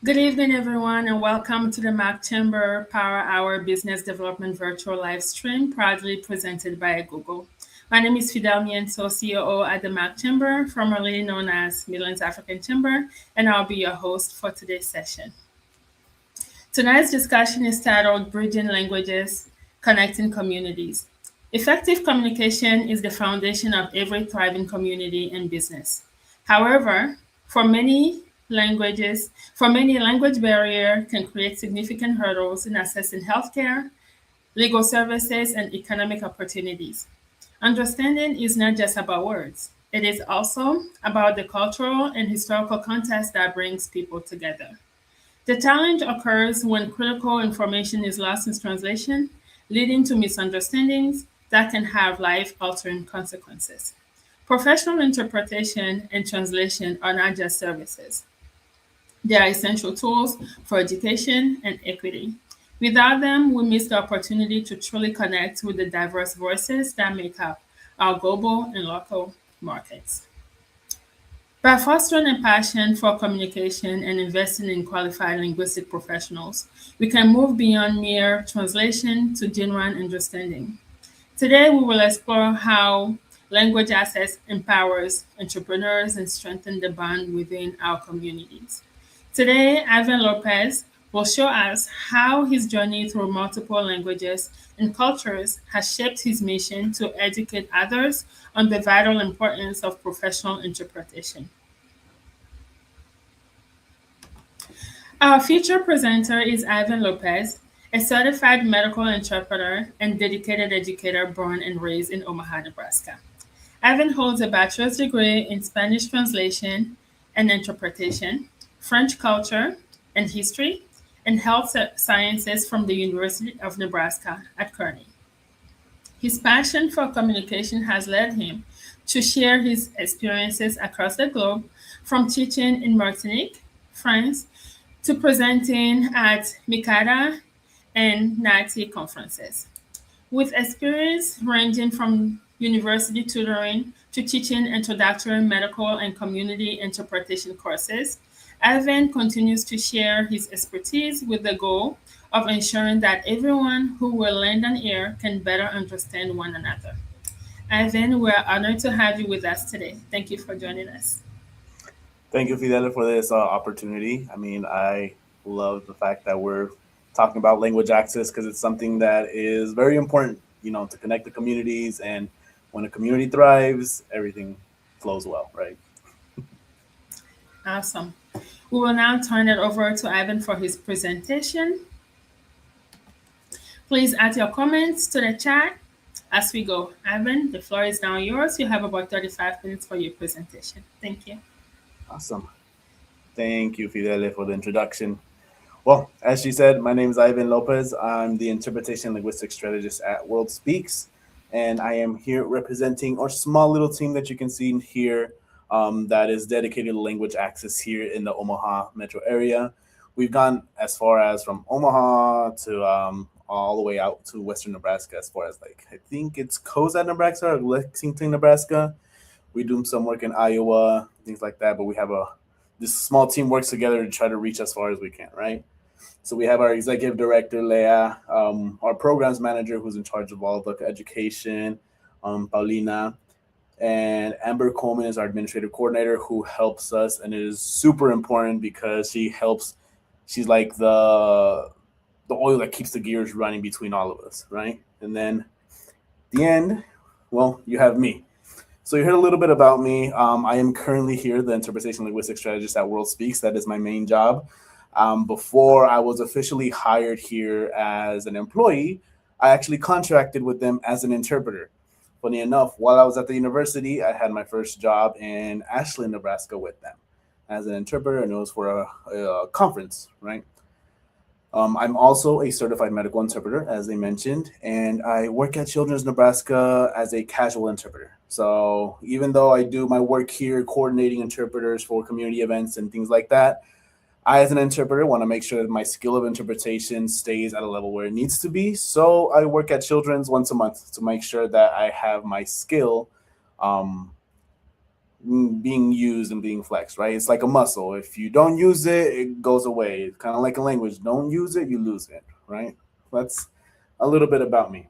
Good evening, everyone, and welcome to the Mac Chamber Power Hour Business Development Virtual Live Stream, proudly presented by Google. My name is Fidel Mienso, COO at the Mac Chamber, formerly known as Midlands African Chamber, and I'll be your host for today's session. Tonight's discussion is titled Bridging Languages, Connecting Communities. Effective communication is the foundation of every thriving community and business. However, for many language barrier can create significant hurdles in accessing healthcare, legal services, and economic opportunities. Understanding is not just about words. It is also about the cultural and historical context that brings people together. The challenge occurs when critical information is lost in translation, leading to misunderstandings that can have life altering consequences. Professional interpretation and translation are not just services, they are essential tools for education and equity. Without them, we miss the opportunity to truly connect with the diverse voices that make up our global and local markets. By fostering a passion for communication and investing in qualified linguistic professionals, we can move beyond mere translation to genuine understanding. Today, we will explore how language access empowers entrepreneurs and strengthens the bond within our communities. Today, Ivan Lopez will show us how his journey through multiple languages and cultures has shaped his mission to educate others on the vital importance of professional interpretation. Our featured presenter is Ivan Lopez, a certified medical interpreter and dedicated educator born and raised in Omaha, Nebraska. Ivan holds a bachelor's degree in Spanish translation and interpretation, French culture and history, and health sciences from the University of Nebraska at Kearney. His passion for communication has led him to share his experiences across the globe, from teaching in Martinique, France, to presenting at Mikada and NATI conferences. With experience ranging from university tutoring to teaching introductory medical and community interpretation courses, Ivan continues to share his expertise with the goal of ensuring that everyone who will lend an ear can better understand one another. Ivan, we're honored to have you with us today. Thank you for joining us. Thank you, Fidel, for this opportunity. I love the fact that we're talking about language access because it's something that is very important, to connect the communities. And when a community thrives, everything flows well, right? Awesome. We will now turn it over to Ivan for his presentation. Please add your comments to the chat as we go. Ivan, the floor is now yours. You have about 35 minutes for your presentation. Thank you. Awesome. Thank you, Fidel, for the introduction. Well, as she said, my name is Ivan Lopez. I'm the Interpretation Linguistics Strategist at World Speaks, and I am here representing our small little team that you can see here that is dedicated to language access here in the Omaha metro area. We've gone as far as from Omaha to all the way out to Western Nebraska, as far as I think it's Cozad, Nebraska, or Lexington, Nebraska. We do some work in Iowa, things like that, but we have this small team works together to try to reach as far as we can, right? So we have our executive director, Leah, our programs manager, who's in charge of all of the education, Paulina, and Amber Coleman is our administrative coordinator who helps us, and it is super important because she helps. She's like the oil that keeps the gears running between all of us, right? And then the end, well, you have me. So you heard a little bit about me. I am currently here, the interpretation linguistics strategist at World Speaks. That is my main job. Before I was officially hired here as an employee, I actually contracted with them as an interpreter. Funny enough, while I was at the university, I had my first job in Ashland, Nebraska with them as an interpreter, and it was for a conference, right? I'm also a certified medical interpreter, as they mentioned, and I work at Children's Nebraska as a casual interpreter. So even though I do my work here coordinating interpreters for community events and things like that, I, as an interpreter, want to make sure that my skill of interpretation stays at a level where it needs to be. So I work at Children's once a month to make sure that I have my skill being used and being flexed, right? It's like a muscle. If you don't use it, it goes away. It's kind of like a language. Don't use it, you lose it, right? That's a little bit about me.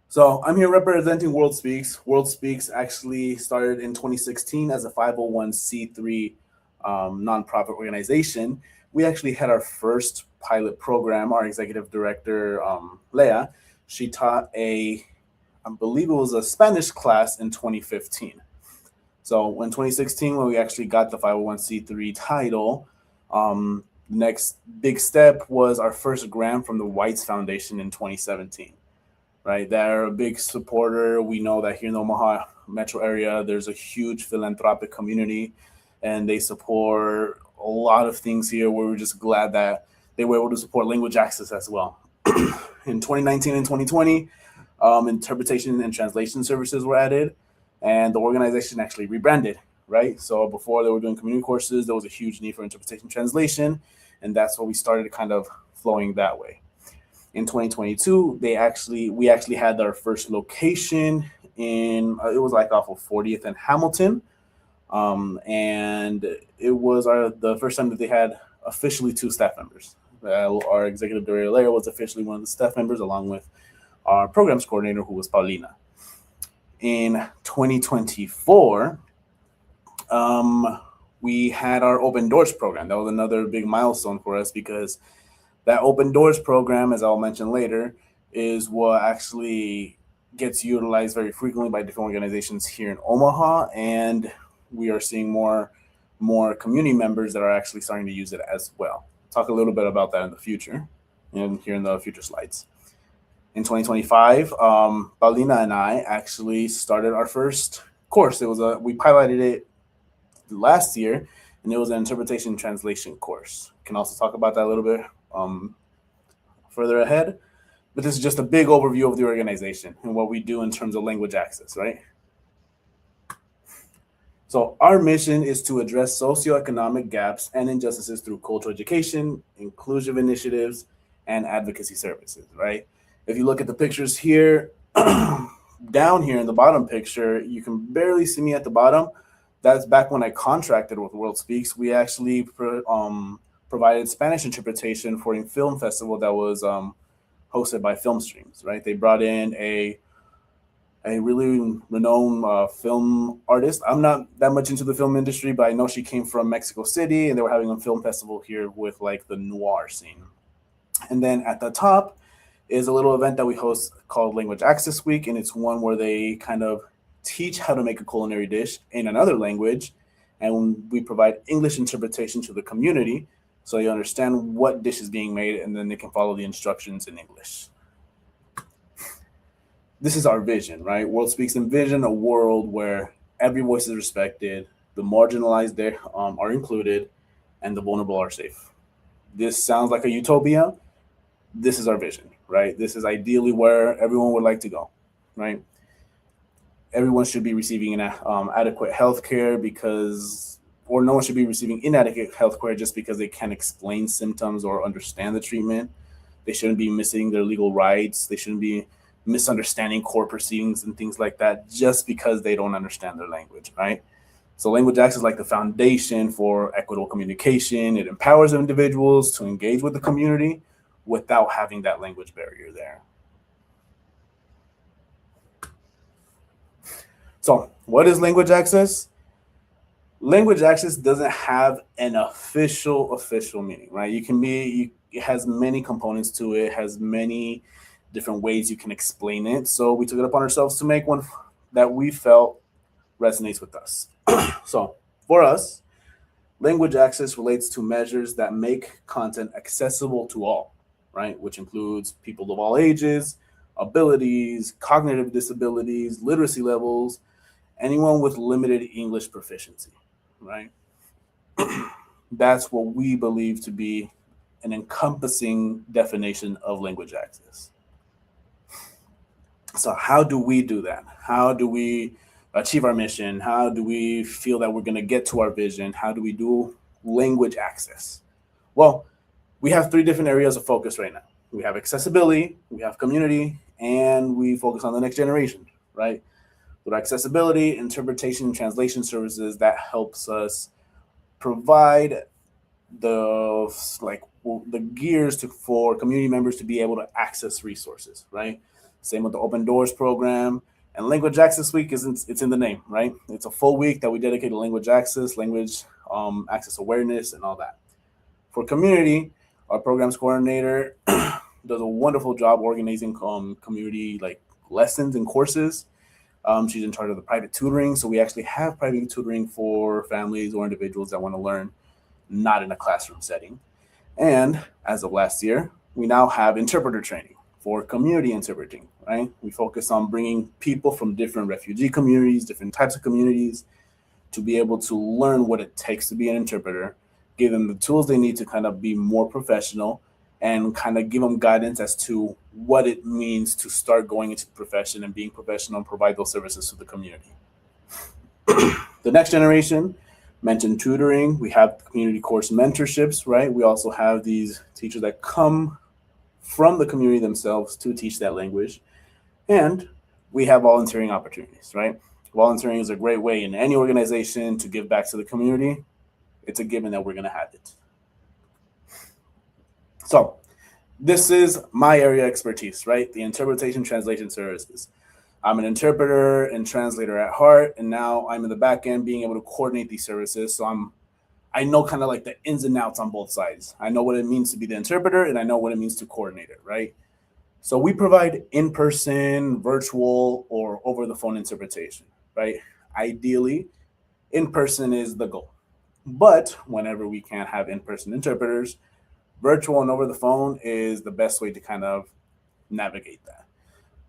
So I'm here representing World Speaks. World Speaks actually started in 2016 as a 501c3 nonprofit organization. We actually had our first pilot program. Our executive director, Leah, she taught I believe it was a Spanish class in 2015. So in 2016, when we actually got the 501c3 title, next big step was our first grant from the Whites Foundation in 2017. Right, they're a big supporter. We know that here in the Omaha metro area, there's a huge philanthropic community, and they support a lot of things here. We're just glad that they were able to support language access as well. In 2019 and 2020, interpretation and translation services were added, and the organization actually rebranded. Right, so before they were doing community courses, there was a huge need for interpretation translation, and that's what we started kind of flowing that way. In 2022, we actually had our first location in it was like off of 40th and Hamilton, and it was the first time that they had officially two staff members. Our executive director Lara was officially one of the staff members, along with our programs coordinator, who was Paulina. In 2024, we had our Open Doors program. That was another big milestone for us because that Open Doors program, as I'll mention later, is what actually gets utilized very frequently by different organizations here in Omaha, and we are seeing more community members that are actually starting to use it as well. Talk a little bit about that in the future, and here in the future slides. In 2025, Paulina and I actually started our first course. We piloted it last year, and it was an interpretation and translation course. Can also talk about that a little bit further ahead. But this is just a big overview of the organization and what we do in terms of language access, right? So our mission is to address socioeconomic gaps and injustices through cultural education, inclusive initiatives, and advocacy services, right? If you look at the pictures here, down here in the bottom picture, you can barely see me at the bottom. That's back when I contracted with World Speaks. We actually provided Spanish interpretation for a film festival that was hosted by Film Streams, right? They brought in a really renowned film artist. I'm not that much into the film industry, but I know she came from Mexico City, and they were having a film festival here with like the noir scene. And then at the top is a little event that we host called Language Access Week, and it's one where they kind of teach how to make a culinary dish in another language, and we provide English interpretation to the community so you understand what dish is being made, and then they can follow the instructions in English. This is our vision, right? World Speaks envision a world where every voice is respected, the marginalized there are included, and the vulnerable are safe. This sounds like a utopia. This is our vision, right? This is ideally where everyone would like to go, right? Everyone should be receiving an adequate health care or no one should be receiving inadequate health care just because they can't explain symptoms or understand the treatment. They shouldn't be missing their legal rights. They shouldn't be misunderstanding court proceedings and things like that just because they don't understand their language, right? So language acts as like the foundation for equitable communication. It empowers individuals to engage with the community without having that language barrier there. So what is language access? Language access doesn't have an official meaning, right? It has many components to it, has many different ways you can explain it. So we took it upon ourselves to make one that we felt resonates with us. So for us, language access relates to measures that make content accessible to all, right? Which includes people of all ages, abilities, cognitive disabilities, literacy levels, anyone with limited English proficiency, right? That's what we believe to be an encompassing definition of language access. So how do we do that? How do we achieve our mission? How do we feel that we're going to get to our vision? How do we do language access? Well, we have three different areas of focus right now. We have accessibility, we have community, and we focus on the next generation, right? With accessibility, interpretation, and translation services, that helps us provide the the gears for community members to be able to access resources, right? Same with the Open Doors program. And Language Access Week it's in the name, right? It's a full week that we dedicate to language access, language access awareness, and all that. For community, our programs coordinator does a wonderful job organizing community lessons and courses. She's in charge of the private tutoring, so we actually have private tutoring for families or individuals that want to learn not in a classroom setting. And as of last year, we now have interpreter training for community interpreting, right? We focus on bringing people from different refugee communities, different types of communities, to be able to learn what it takes to be an interpreter, give them the tools they need to kind of be more professional, and kind of give them guidance as to what it means to start going into the profession and being professional and provide those services to the community. The next generation, mentioned tutoring. We have community course mentorships, right? We also have these teachers that come from the community themselves to teach that language. And we have volunteering opportunities, right? Volunteering is a great way in any organization to give back to the community. It's a given that we're going to have it. So this is my area of expertise, right? The interpretation translation services. I'm an interpreter and translator at heart, and now I'm in the back end being able to coordinate these services. So I know kind of like the ins and outs on both sides. I know what it means to be the interpreter, and I know what it means to coordinate it, right? So we provide in-person, virtual, or over-the-phone interpretation, right? Ideally, in-person is the goal. But whenever we can't have in-person interpreters, virtual and over the phone is the best way to kind of navigate that.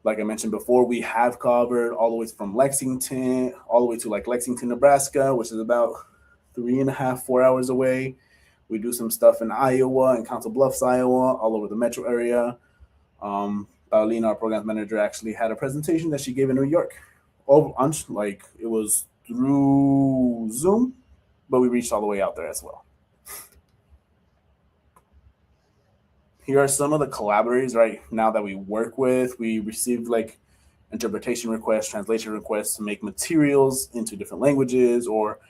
Like I mentioned before, we have covered all the way from Lexington, all the way to Lexington, Nebraska, which is about 3.5, 4 hours away. We do some stuff in Iowa and Council Bluffs, Iowa, all over the metro area. Paulina, our program manager, actually had a presentation that she gave in New York. It was through Zoom, but we reached all the way out there as well. Here are some of the collaborators right now that we work with. We received interpretation requests, translation requests to make materials into different languages or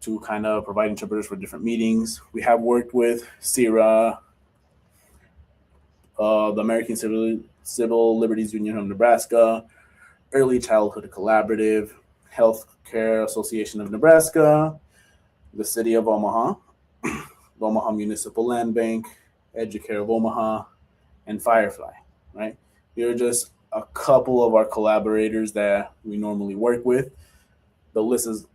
to kind of provide interpreters for different meetings. We have worked with CIRA, the American Civil Liberties Union of Nebraska, Early Childhood Collaborative, Healthcare Association of Nebraska, the City of Omaha, the Omaha Municipal Land Bank, Educare of Omaha, and Firefly, right? Here are just a couple of our collaborators that we normally work with. The list is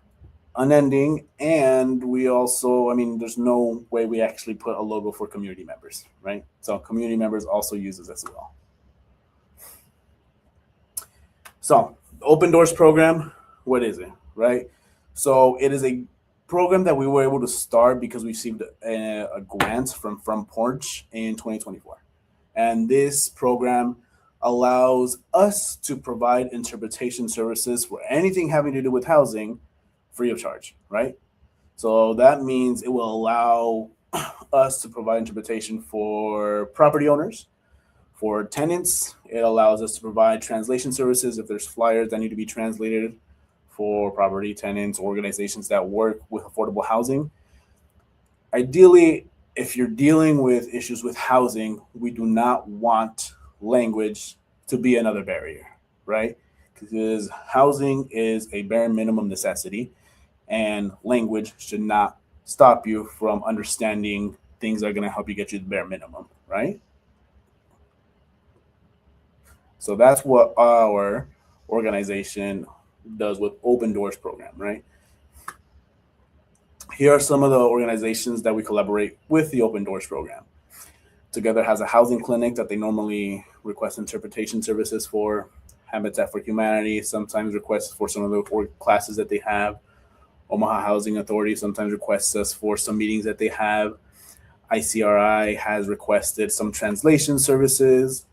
unending, and we also, there's no way we actually put a logo for community members, right? So community members also use this as well. So the Open Doors program, what is it, right? So it is a program that we were able to start because we received a grant from Porch in 2024. And this program allows us to provide interpretation services for anything having to do with housing free of charge, right? So that means it will allow us to provide interpretation for property owners, for tenants. It allows us to provide translation services if there's flyers that need to be translated for property tenants, organizations that work with affordable housing. Ideally, if you're dealing with issues with housing, we do not want language to be another barrier, right? Because housing is a bare minimum necessity, and language should not stop you from understanding things that are going to help you get you the bare minimum, right? So that's what our organization does with Open Doors program, right? Here are some of the organizations that we collaborate with the Open Doors program. Together has a housing clinic that they normally request interpretation services for. Habitat for Humanity sometimes requests for some of the classes that they have. Omaha Housing Authority sometimes requests us for some meetings that they have. ICRI has requested some translation services.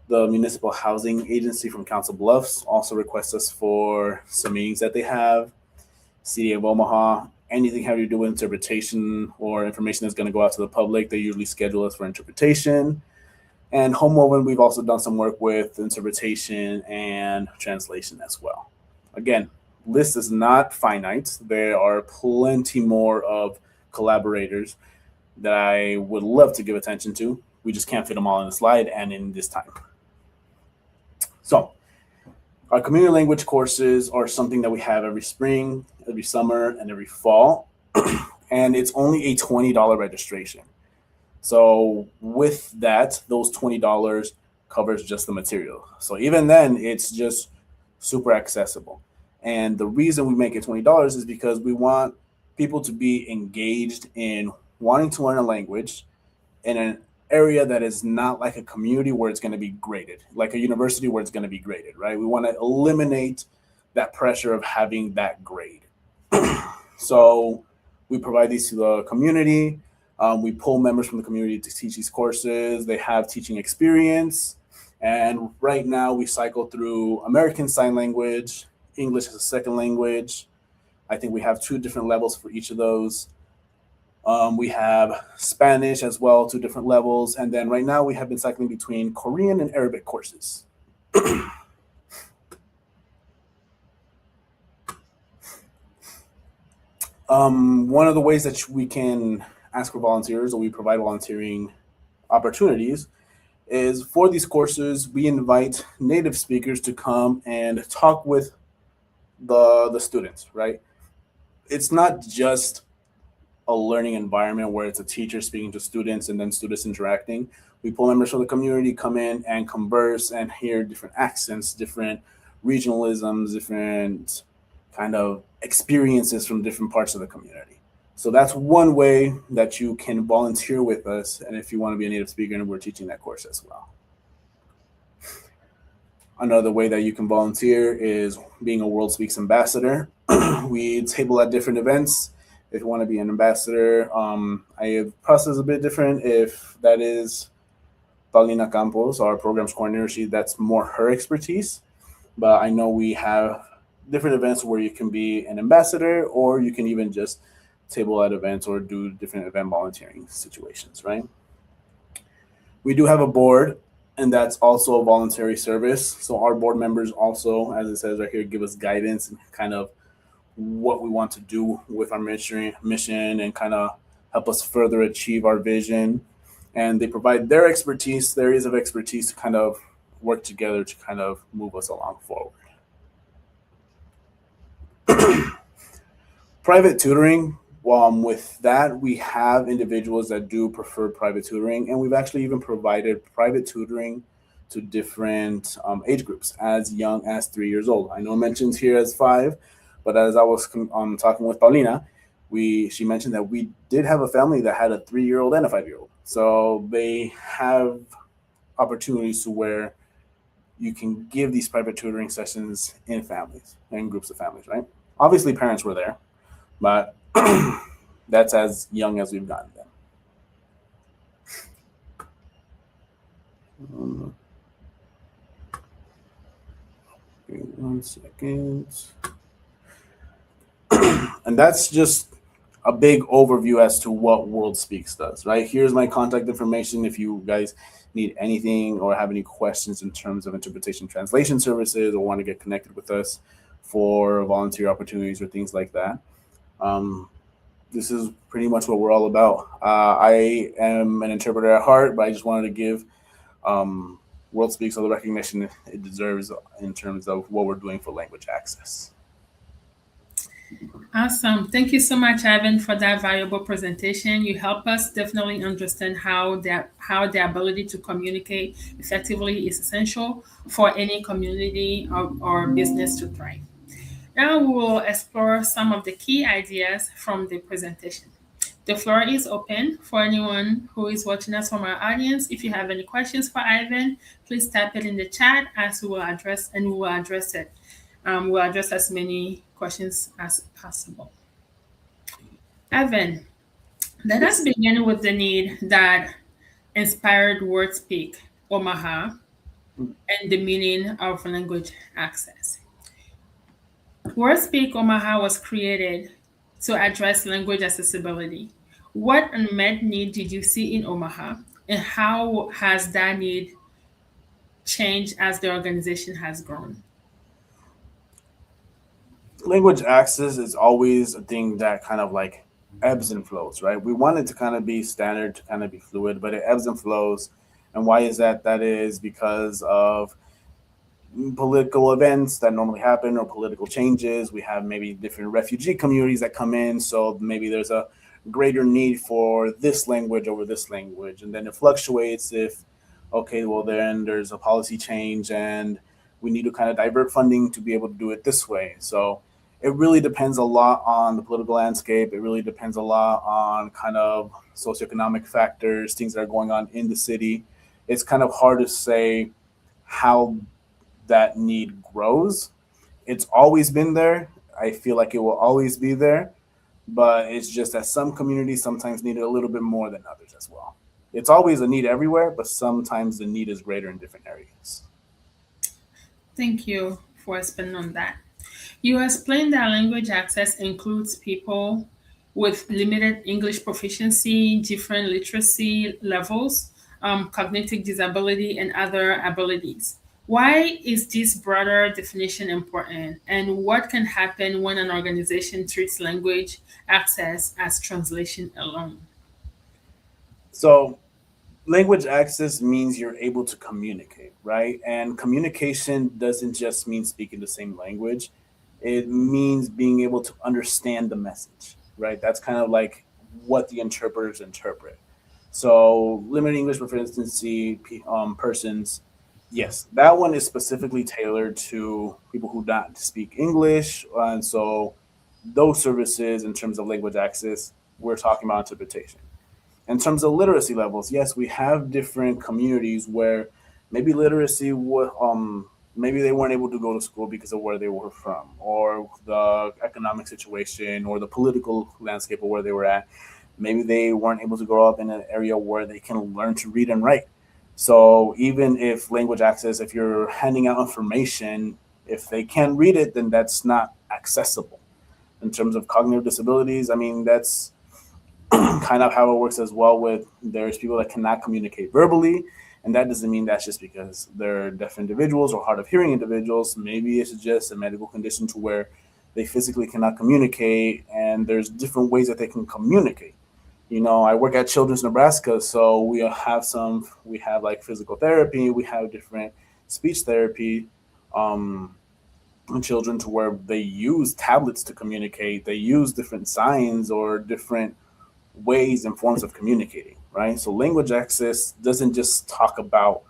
The Municipal Housing Agency from Council Bluffs also requests us for some meetings that they have. City of Omaha, anything having to do with interpretation or information that's going to go out to the public, they usually schedule us for interpretation. And Homewoven, we've also done some work with interpretation and translation as well. Again, list is not finite. There are plenty more of collaborators that I would love to give attention to. We just can't fit them all in the slide and in this time. So, our community language courses are something that we have every spring, every summer, and every fall. And it's only a $20 registration. So, with that, those $20 covers just the material. So, even then, it's just super accessible. And the reason we make it $20 is because we want people to be engaged in wanting to learn a language in an area that is not like a community where it's going to be graded, like a university where it's going to be graded, right? We want to eliminate that pressure of having that grade. So we provide these to the community. We pull members from the community to teach these courses. They have teaching experience. And right now we cycle through American Sign Language, English as a second language. I think we have two different levels for each of those. We have Spanish as well, two different levels. And then right now we have been cycling between Korean and Arabic courses. One of the ways that we can ask for volunteers or we provide volunteering opportunities is for these courses, we invite native speakers to come and talk with the students, right? It's not just a learning environment where it's a teacher speaking to students and then students interacting. We pull members from the community, come in and converse and hear different accents, different regionalisms, different kind of experiences from different parts of the community. So that's one way that you can volunteer with us. And if you want to be a native speaker, and we're teaching that course as well. Another way that you can volunteer is being a World Speaks ambassador. We table at different events. If you want to be an ambassador, I process a bit different. If that is Paulina Campos, our programs coordinator, that's more her expertise. But I know we have different events where you can be an ambassador, or you can even just table at events or do different event volunteering situations, right? We do have a board, and that's also a voluntary service. So our board members also, as it says right here, give us guidance and kind of what we want to do with our mission and kind of help us further achieve our vision. And they provide their expertise, their areas of expertise to kind of work together to kind of move us along forward. Private tutoring. With that, we have individuals that do prefer private tutoring, and we've actually even provided private tutoring to different age groups, as young as 3 years old. I know it mentions here as 5, but as I was talking with Paulina, she mentioned that we did have a family that had a 3-year-old and a 5-year-old. So they have opportunities to where you can give these private tutoring sessions in families, in groups of families, right? Obviously, parents were there, but that's as young as we've gotten them. One second. And that's just a big overview as to what World Speaks does, right? Here's my contact information if you guys need anything or have any questions in terms of interpretation translation services or want to get connected with us for volunteer opportunities or things like that. This is pretty much what we're all about. I am an interpreter at heart, but I just wanted to give World Speaks all the recognition it deserves in terms of what we're doing for language access. Awesome. Thank you so much, Ivan, for that valuable presentation. You help us definitely understand how the ability to communicate effectively is essential for any community or business to thrive. Now we will explore some of the key ideas from the presentation. The floor is open for anyone who is watching us from our audience. If you have any questions for Ivan, please type it in the chat as we will address it. We'll address as many questions as possible. Ivan, let us begin with the need that inspired WordSpeak Omaha and the meaning of language access. WordSpeak Omaha was created to address language accessibility. What unmet need did you see in Omaha, and how has that need changed as the organization has grown? Language access is always a thing that kind of like ebbs and flows, right? We want it to kind of be standard, to kind of be fluid, but it ebbs and flows. And why is that? That is because of political events that normally happen or political changes. We have maybe different refugee communities that come in, so maybe there's a greater need for this language over this language, and then it fluctuates. If okay, well then there's a policy change and we need to kind of divert funding to be able to do it this way. So it really depends a lot on the political landscape. It really depends a lot on kind of socioeconomic factors, things that are going on in the city. It's kind of hard to say how that need grows. It's always been there. I feel like it will always be there, but it's just that some communities sometimes need it a little bit more than others as well. It's always a need everywhere, but sometimes the need is greater in different areas. Thank you for expanding on that. You explained that language access includes people with limited English proficiency, different literacy levels, cognitive disability, and other abilities. Why is this broader definition important? And what can happen when an organization treats language access as translation alone? So, language access means you're able to communicate, right? And communication doesn't just mean speaking the same language, it means being able to understand the message, right? That's kind of like what the interpreters interpret. So, limited English proficiency persons, yes, that one is specifically tailored to people who don't speak English. And so, those services, in terms of language access, we're talking about interpretation. In terms of literacy levels, yes, we have different communities where maybe maybe they weren't able to go to school because of where they were from, or the economic situation, or the political landscape of where they were at. Maybe they weren't able to grow up in an area where they can learn to read and write. So even if language access, if you're handing out information, if they can't read it, then that's not accessible. In terms of cognitive disabilities, I mean, that's kind of how it works as well. With there's people that cannot communicate verbally, and that doesn't mean that's just because they're deaf individuals or hard of hearing individuals. Maybe it's just a medical condition to where they physically cannot communicate, and there's different ways that they can communicate. You know, I work at Children's Nebraska, so we have like physical therapy, we have different speech therapy um in children to where they use tablets to communicate, they use different signs or different ways and forms of communicating, right? So language access doesn't just talk about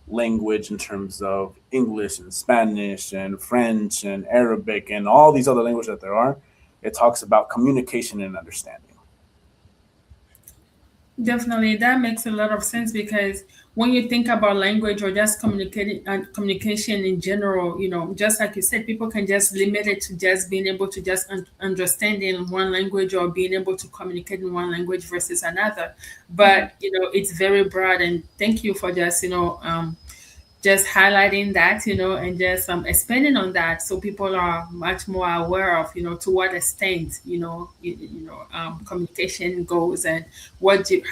language in terms of English and Spanish and French and Arabic and all these other languages that there are. It talks about communication and understanding. Definitely, that makes a lot of sense because when you think about language or just communicating and communication in general, just like you said, people can just limit it to just being able to just understand in one language or being able to communicate in one language versus another. But it's very broad. And thank you for just highlighting that, and just expanding on that so people are much more aware of, to what extent, communication goes and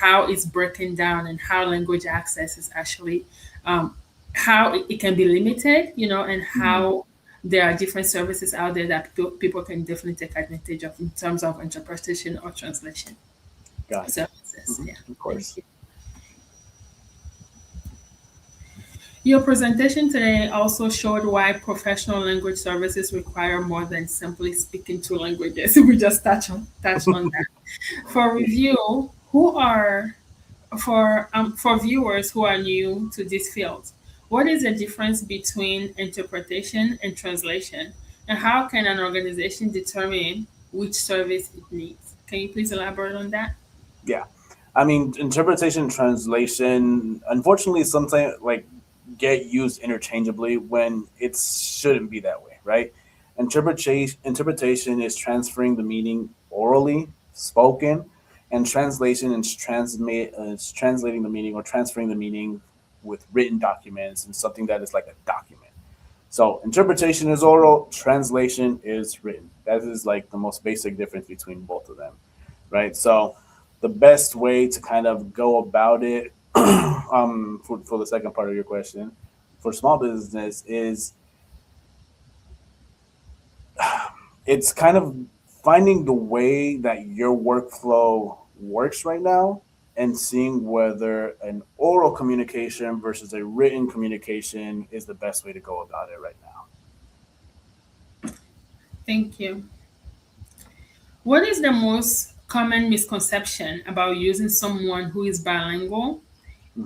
how it's broken down and how language access is actually, how it can be limited, and Mhm. how there are different services out there that people can definitely take advantage of in terms of interpretation or translation Gotcha. services. Yeah, Of thank course. you. Your presentation today also showed why professional language services require more than simply speaking two languages. We just touched on that. For review, who are for viewers who are new to this field, what is the difference between interpretation and translation, and how can an organization determine which service it needs? Can you please elaborate on that? Yeah. I mean, interpretation and translation, unfortunately, sometimes like get used interchangeably when it shouldn't be that way, right? Interpretation is transferring the meaning orally, spoken, and translation is translating the meaning or transferring the meaning with written documents and something that is like a document. So interpretation is oral, translation is written. That is like the most basic difference between both of them, right? So the best way to kind of go about it, for the second part of your question, for small business is it's kind of finding the way that your workflow works right now and seeing whether an oral communication versus a written communication is the best way to go about it right now. Thank you. What is the most common misconception about using someone who is bilingual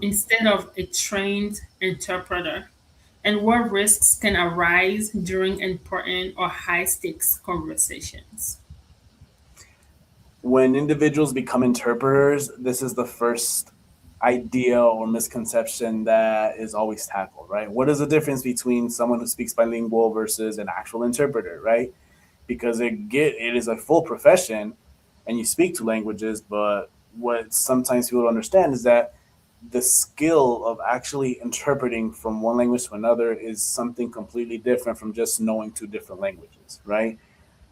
instead of a trained interpreter? And what risks can arise during important or high stakes conversations? When individuals become interpreters, this is the first idea or misconception that is always tackled, right? What is the difference between someone who speaks bilingual versus an actual interpreter, right? Because it is a full profession and you speak two languages, but what sometimes people don't understand is that the skill of actually interpreting from one language to another is something completely different from just knowing two different languages, right?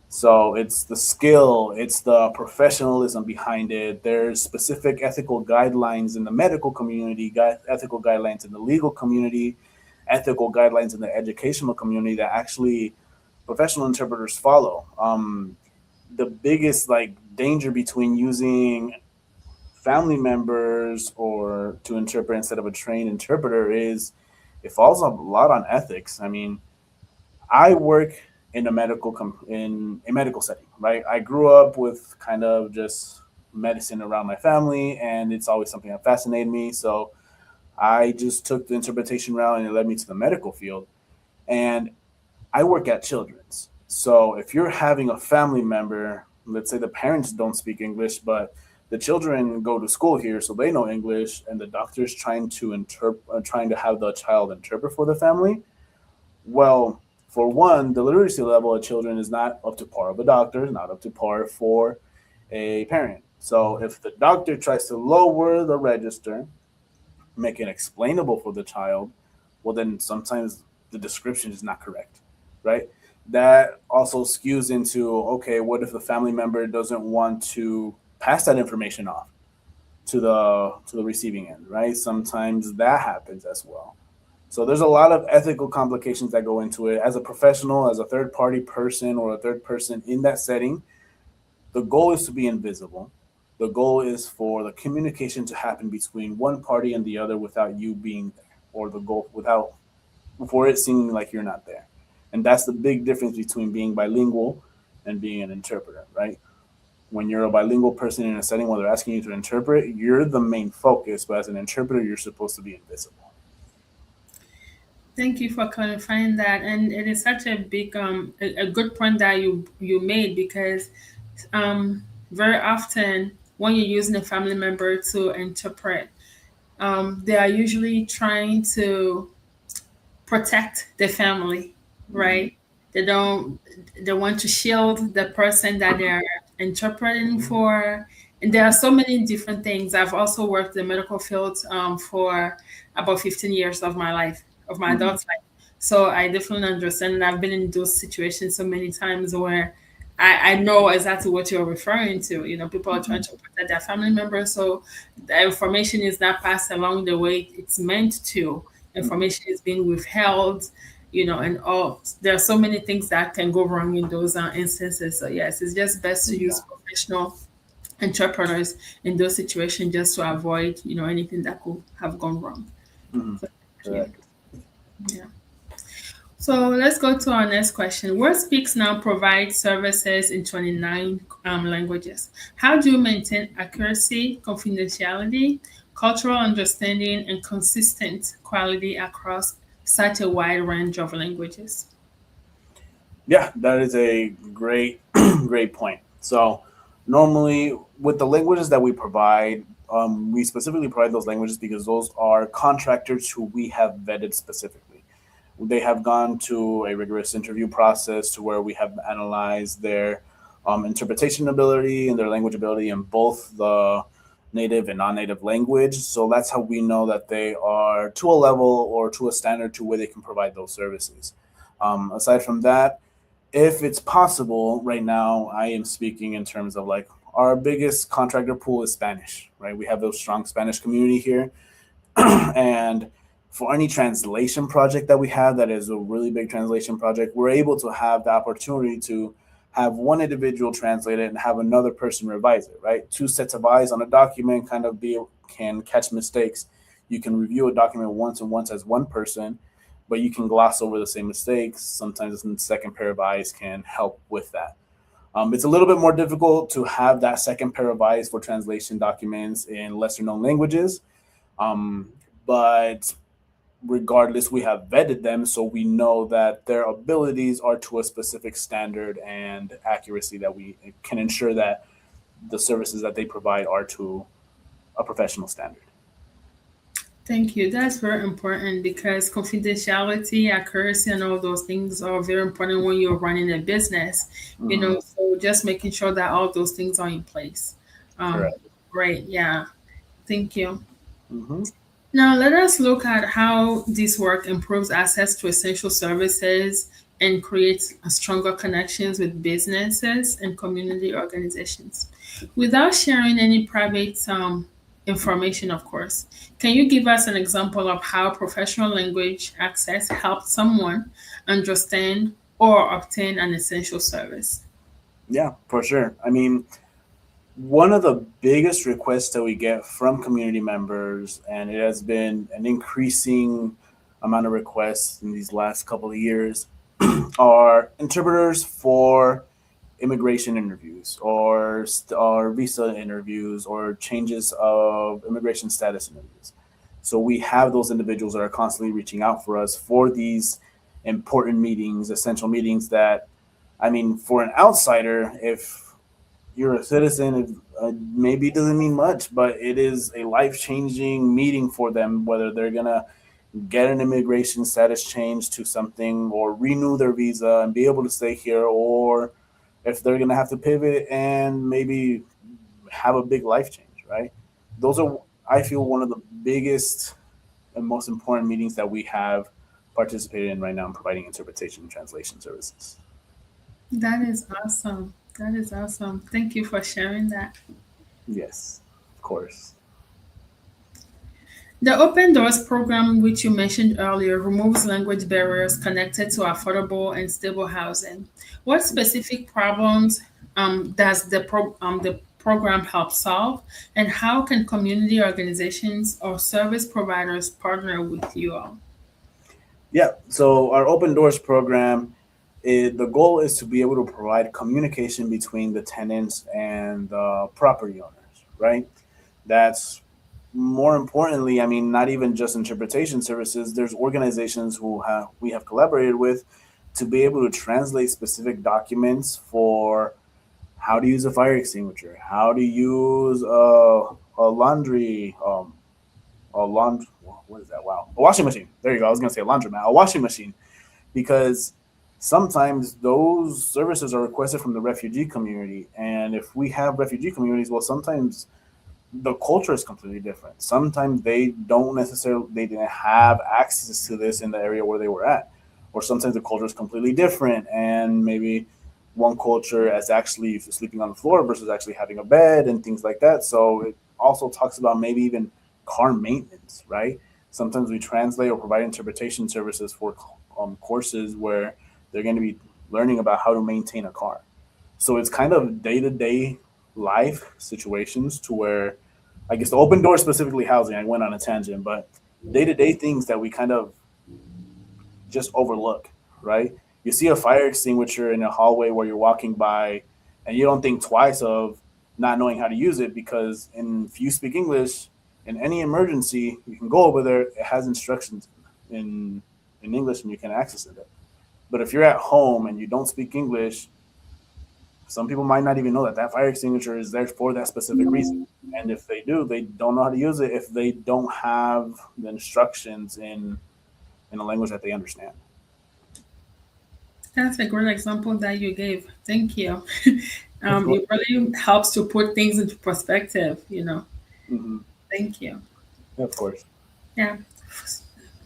So it's the skill, it's the professionalism behind it. There's specific ethical guidelines in the medical community, ethical guidelines in the legal community, ethical guidelines in the educational community that actually professional interpreters follow. The biggest like danger between using family members or to interpret instead of a trained interpreter is it falls a lot on ethics. I mean, I work in in a medical setting, right? I grew up with kind of just medicine around my family, and it's always something that fascinated me. So I just took the interpretation route, and it led me to the medical field. And I work at Children's. So if you're having a family member, let's say the parents don't speak English, but the children go to school here, so they know English, and the doctor's trying to have the child interpret for the family. Well, for one, the literacy level of children is not up to par of a doctor, not up to par for a parent. So if the doctor tries to lower the register, make it explainable for the child, well, then sometimes the description is not correct, right? That also skews into okay, what if the family member doesn't want to pass that information off to the receiving end, right? Sometimes that happens as well. So there's a lot of ethical complications that go into it. As a professional, as a third party person or a third person in that setting, the goal is to be invisible. The goal is for the communication to happen between one party and the other without you being there, or the goal without for it seeming like you're not there. And that's the big difference between being bilingual and being an interpreter, right? When you're a bilingual person in a setting where they're asking you to interpret, you're the main focus, but as an interpreter, you're supposed to be invisible. Thank you for clarifying that, and it is such a big, a good point that you made because very often when you're using a family member to interpret, they are usually trying to protect the family, Mm-hmm. right? They don't they want to shield the person that they're interpreting for. And there are so many different things. I've also worked in the medical field for about 15 years of my life, of my Mm-hmm. adult life. So I definitely understand. And I've been in those situations so many times where I know exactly what you're referring to. You know, people are trying to protect their family members. So the information is not passed along the way it's meant to. Mm-hmm. Information is being withheld, and all. There are so many things that can go wrong in those instances. So, yes, it's just best to use Yeah. professional interpreters in those situations just to avoid, anything that could have gone wrong. Mm-hmm. So, thank you. Correct. Yeah. So let's go to our next question. Word Speaks now provides services in 29 languages. How do you maintain accuracy, confidentiality, cultural understanding, and consistent quality across such a wide range of languages? Yeah, that is a great, great point. So, normally with the languages that we provide, we specifically provide those languages because those are contractors who we have vetted specifically. They have gone to a rigorous interview process to where we have analyzed their interpretation ability and their language ability in both the native and non-native language. So that's how we know that they are to a level or to a standard to where they can provide those services. Aside from that, if it's possible, right now I am speaking in terms of like our biggest contractor pool is Spanish, right? We have a strong Spanish community here. And for any translation project that we have that is a really big translation project, we're able to have the opportunity to have one individual translate it and have another person revise it, right? Two sets of eyes on a document kind of be can catch mistakes. You can review a document once as one person, but you can gloss over the same mistakes. Sometimes the second pair of eyes can help with that. It's a little bit more difficult to have that second pair of eyes for translation documents in lesser known languages. Um, but regardless, we have vetted them so we know that their abilities are to a specific standard and accuracy that we can ensure that the services that they provide are to a professional standard. Thank you. That's very important because confidentiality, accuracy, and all those things are very important when you're running a business. Hmm. So just making sure that all those things are in place. Um, Correct. great. Yeah. Thank you. Hmm. Now, let us look at how this work improves access to essential services and creates stronger connections with businesses and community organizations. Without sharing any private information, of course, can you give us an example of how professional language access helped someone understand or obtain an essential service? Yeah, for sure. I mean, one of the biggest requests that we get from community members, and it has been an increasing amount of requests in these last couple of years, are interpreters for immigration interviews or visa interviews or changes of immigration status interviews. So we have those individuals that are constantly reaching out for us for these important meetings, essential meetings that, I mean, for an outsider, if you're a citizen, it maybe doesn't mean much, but it is a life changing meeting for them, whether they're going to get an immigration status change to something or renew their visa and be able to stay here, or if they're going to have to pivot and maybe have a big life change, right? Those are, I feel, one of the biggest and most important meetings that we have participated in right now in providing interpretation and translation services. That is awesome. That is awesome. Thank you for sharing that. Yes, of course. The Open Doors program, which you mentioned earlier, removes language barriers connected to affordable and stable housing. What specific problems does the program help solve, and how can community organizations or service providers partner with you all? Yeah, so our Open Doors program, the goal is to be able to provide communication between the tenants and the property owners, right? That's more importantly, I mean, not even just interpretation services. There's organizations who have we have collaborated with to be able to translate specific documents for how to use a fire extinguisher, how to use a laundry, a laundry, what is that? Wow, a washing machine. There you go. I was gonna say a laundromat, a washing machine, because sometimes those services are requested from the refugee community, and if we have refugee communities, well, sometimes the culture is completely different. Sometimes they don't necessarily they didn't have access to this in the area where they were at, or sometimes the culture is completely different, and maybe one culture is actually sleeping on the floor versus actually having a bed and things like that. So it also talks about maybe even car maintenance, right? Sometimes we translate or provide interpretation services for courses where they're going to be learning about how to maintain a car. So it's kind of day to day life situations to where I guess the open door specifically housing. I went on a tangent, but day to day things that we kind of just overlook, right? You see a fire extinguisher in a hallway where you're walking by, and you don't think twice of not knowing how to use it because if you speak English, in any emergency, you can go over there. It has instructions in in English, and you can access it. But if you're at home and you don't speak English, some people might not even know that that fire extinguisher is there for that specific reason. And if they do, they don't know how to use it if they don't have the instructions in a language that they understand. That's a great example that you gave. Thank you. Of course. It really helps to put things into perspective. Hmm. Thank you. Of course. Yeah.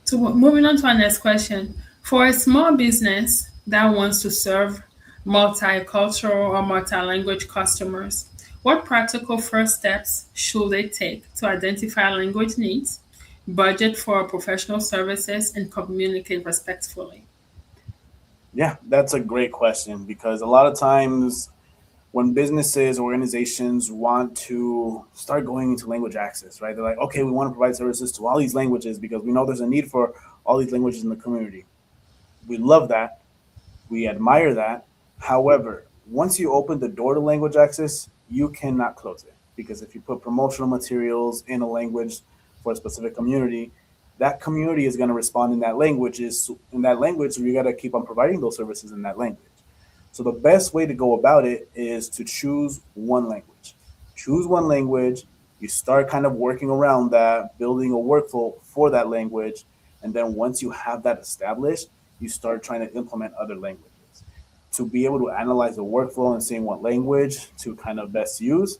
So moving on to our next question. For a small business that wants to serve multicultural or multi-language customers, what practical first steps should they take to identify language needs, budget for professional services, and communicate respectfully? Yeah, that's a great question because a lot of times when businesses, organizations want to start going into language access, right? They're like, okay, we want to provide services to all these languages because we know there's a need for all these languages in the community. We love that. We admire that. However, once you open the door to language access, you cannot close it because if you put promotional materials in a language for a specific community, that community is going to respond in that language. Is in that language, so you got to keep on providing those services in that language. So the best way to go about it is to choose one language. Choose one language. You start kind of working around that, building a workflow for that language, and then once you have that established, you start trying to implement other languages. To be able to analyze the workflow and seeing what language to kind of best use,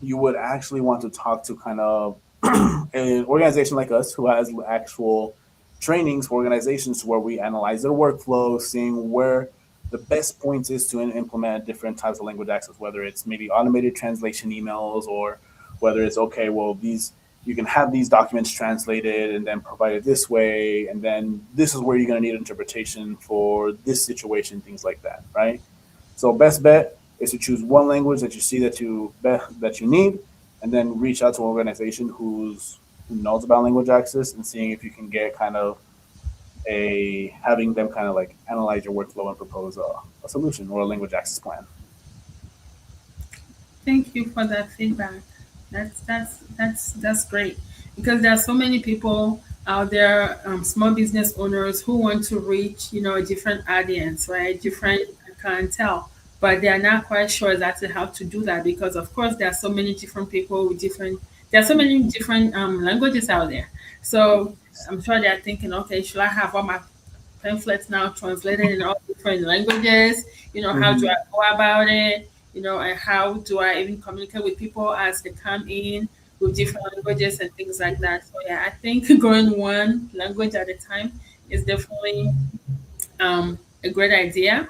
you would actually want to talk to kind of an organization like us who has actual trainings for organizations where we analyze their workflow, seeing where the best points is to implement different types of language access, whether it's maybe automated translation emails or whether it's okay, well, these you can have these documents translated and then provided this way, and then this is where you're going to need interpretation for this situation, things like that, right? So best bet is to choose one language that you see that you need, and then reach out to an organization who knows about language access and seeing if you can get kind of a having them kind of like analyze your workflow and propose a solution or a language access plan. Thank you for that feedback. That's great because there are so many people out there, small business owners who want to reach a different audience, right? Different clientele, but they are not quite sure exactly how to do that because, of course, there are so many different people with different. There are so many different languages out there. So I'm sure they are thinking, okay, should I have all my pamphlets now translated in all different languages? How do I Mhm. go about it? And how do I even communicate with people as they come in with different languages and things like that. So yeah, I think going one language at a time is definitely a great idea.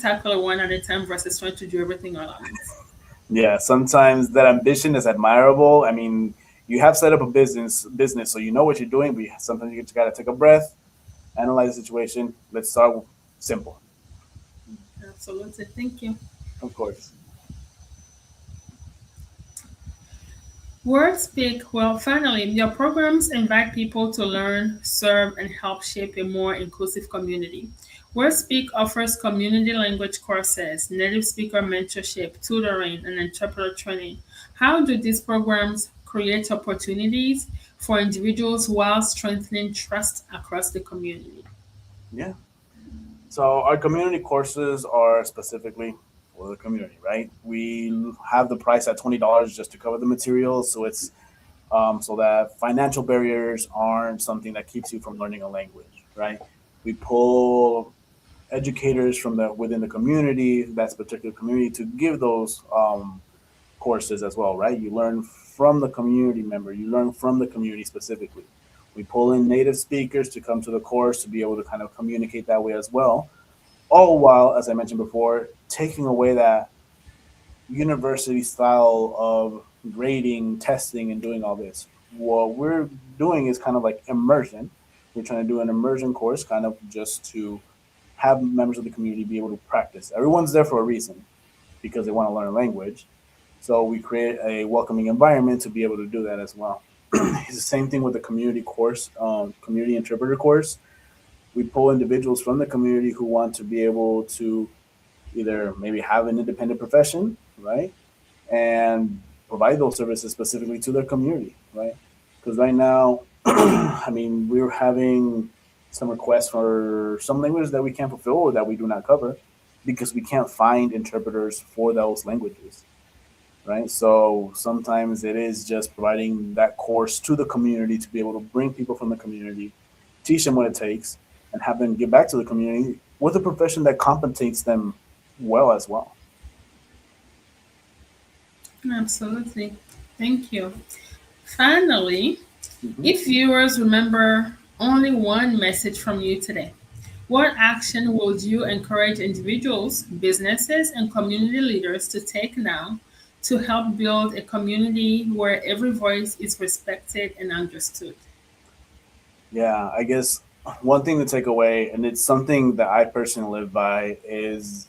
Tackle it one at a time versus trying to do everything all at once. Yeah, sometimes that ambition is admirable. I mean, you have set up a business, so you know what you're doing, but sometimes you just got to take a breath, analyze the situation. Let's start simple, Absolutely. Thank you. of course. Word Speak, well, finally, your programs invite people to learn, serve, and help shape a more inclusive community. Word Speak offers community language courses, native speaker mentorship, tutoring, and interpreter training. How do these programs create opportunities for individuals while strengthening trust across the community? Yeah. So our community courses are specifically for the community, right? We have the price at $20 just to cover the materials, so it's so that financial barriers aren't something that keeps you from learning a language, right? We pull educators from the within the community, that's particular community, to give those courses as well, right? You learn from the community member, you learn from the community specifically. We pull in native speakers to come to the course to be able to kind of communicate that way as well. All while, as I mentioned before, taking away that university style of grading, testing, and doing all this. What we're doing is kind of like immersion. We're trying to do an immersion course, kind of just to have members of the community be able to practice. Everyone's there for a reason because they want to learn a language. So we create a welcoming environment to be able to do that as well. It's the same thing with the community course, community interpreter course. We pull individuals from the community who want to be able to either maybe have an independent profession, right? And provide those services specifically to their community, right? Because right now, I mean, we're having some requests for some languages that we can't fulfill or that we do not cover because we can't find interpreters for those languages, right? So sometimes it is just providing that course to the community to be able to bring people from the community, teach them what it takes, and have them get back to the community with a profession that compensates them well as well. Absolutely. Thank you. Finally, Hmm. if viewers remember only one message from you today, what action would you encourage individuals, businesses, and community leaders to take now to help build a community where every voice is respected and understood? Yeah, I guess one thing to take away, and it's something that I personally live by, is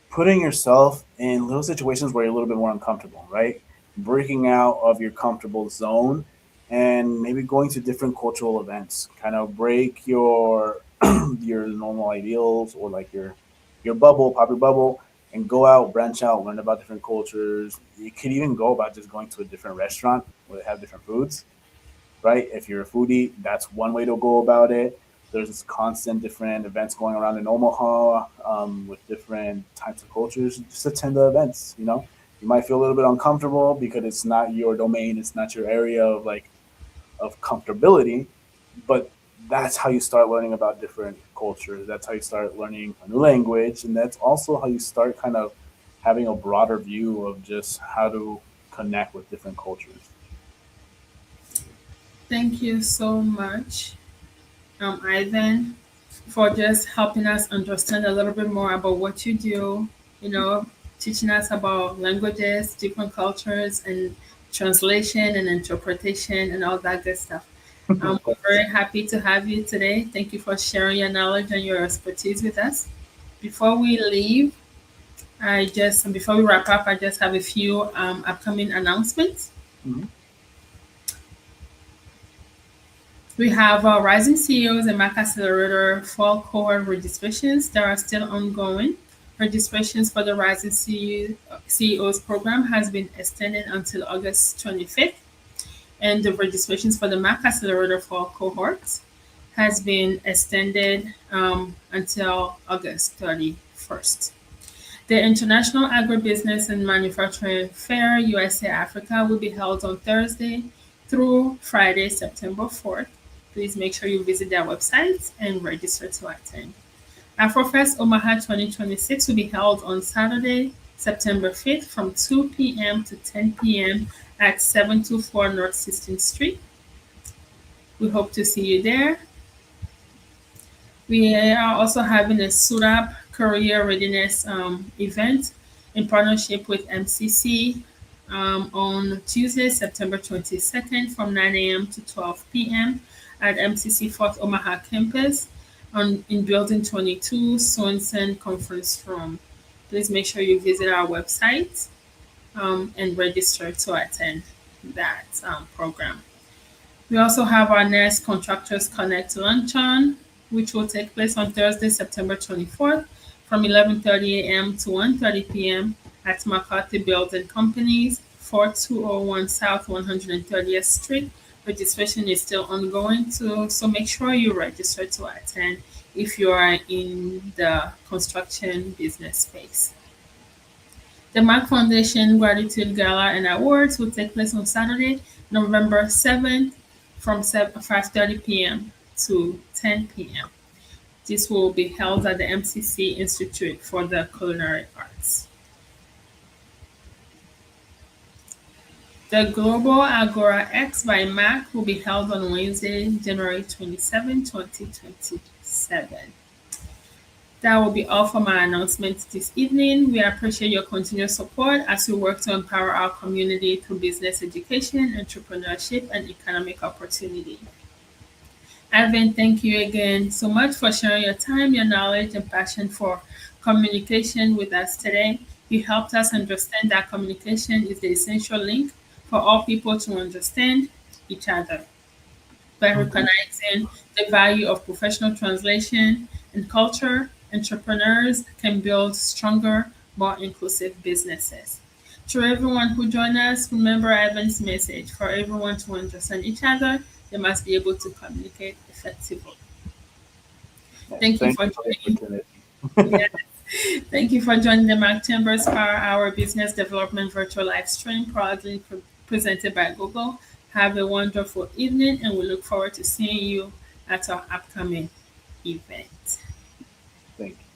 putting yourself in little situations where you're a little bit more uncomfortable, right? Breaking out of your comfortable zone and maybe going to different cultural events. Kind of break your your normal ideals or like your bubble, pop your bubble, and go out, branch out, learn about different cultures. You could even go about just going to a different restaurant where they have different foods, right? If you're a foodie, that's one way to go about it. There's constant different events going around in Omaha with different types of cultures. Just attend the events. You might feel a little bit uncomfortable because it's not your domain, it's not your area of comfortability, but that's how you start learning about different cultures. That's how you start learning a new language, and that's also how you start kind of having a broader view of just how to connect with different cultures. Thank you so much, Ivan, for just helping us understand a little bit more about what you do, you know, teaching us about languages, different cultures, and translation and interpretation and all that good stuff. We're very happy to have you today. Thank you for sharing your knowledge and your expertise with us. Before we leave, before we wrap up, I just have a few upcoming announcements. Mhm. We have Rising CEOs and Mac Accelerator fall cohort registrations that are still ongoing. Registrations for the Rising CEOs program has been extended until August 25th, and the registrations for the Mac Accelerator fall cohorts has been extended until August 31st. The International Agribusiness and Manufacturing Fair USA Africa will be held on Thursday through Friday, September 4th. Please make sure you visit their website and register to attend. AfroFest Omaha 2026 will be held on Saturday, September 5th from 2 p.m. to 10 p.m. at 724 North 16th Street. We hope to see you there. We are also having a SURAP Career Readiness event in partnership with MCC on Tuesday, September 22nd from 9 a.m. to 12 p.m. at MCC Fort Omaha campus in Building 22, Swenson Conference Room. Please make sure you visit our website and register to attend that program. We also have our next Contractors Connect Luncheon, which will take place on Thursday, September 24th from 11:30 a.m. to 1:30 p.m. at McCarthy Building Companies, 4201 South 130th Street. Registration is still ongoing, so make sure you register to attend if you are in the construction business space. The Mac Foundation Gratitude Gala and Awards will take place on Saturday, November 7th from 5:30 p.m. to 10 p.m. This will be held at the MCC Institute for the Culinary Arts. The Global Agora X by Mac will be held on Wednesday, January 27, 2027. That will be all for my announcements this evening. We appreciate your continued support as we work to empower our community through business education, entrepreneurship, and economic opportunity. Ivan, thank you again so much for sharing your time, your knowledge, and passion for communication with us today. You helped us understand that communication is the essential link for all people to understand each other. By recognizing the value of professional translation and culture, entrepreneurs can build stronger, more inclusive businesses. To everyone who joined us, remember Ivan's message. For everyone to understand each other, they must be able to communicate effectively. Thank you Thank for you for the joining. opportunity. Yes. Thank you for joining the Mac Chambers Power Hour Business Development Virtual Live Stream, proudly presented by Google. Have a wonderful evening, and we look forward to seeing you at our upcoming event. Thank you.